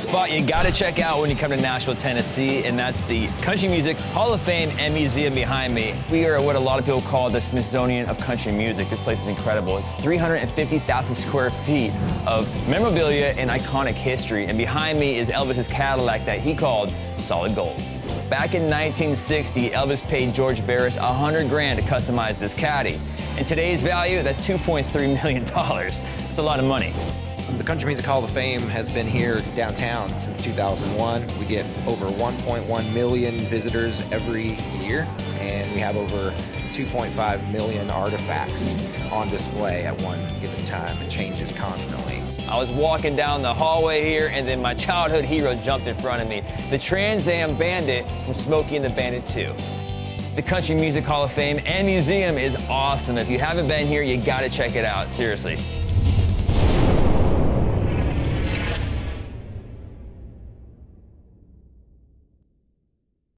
spot you gotta check out when you come to Nashville, Tennessee, and that's the Country Music Hall of Fame and Museum behind me. We are what a lot of people call the Smithsonian of country music. This place is incredible. It's 350,000 square feet of memorabilia and iconic history, and behind me is Elvis's Cadillac that he called solid gold. Back in 1960, Elvis paid George Barris $100 grand to customize this Caddy. In today's value, that's $2.3 million. That's a lot of money. The Country Music Hall of Fame has been here downtown since 2001. We get over 1.1 million visitors every year, and we have over 2.5 million artifacts on display at one given time. It changes constantly. I was walking down the hallway here, and then my childhood hero jumped in front of me, the Trans Am Bandit from Smokey and the Bandit 2. The Country Music Hall of Fame and Museum is awesome. If you haven't been here, you gotta check it out, seriously.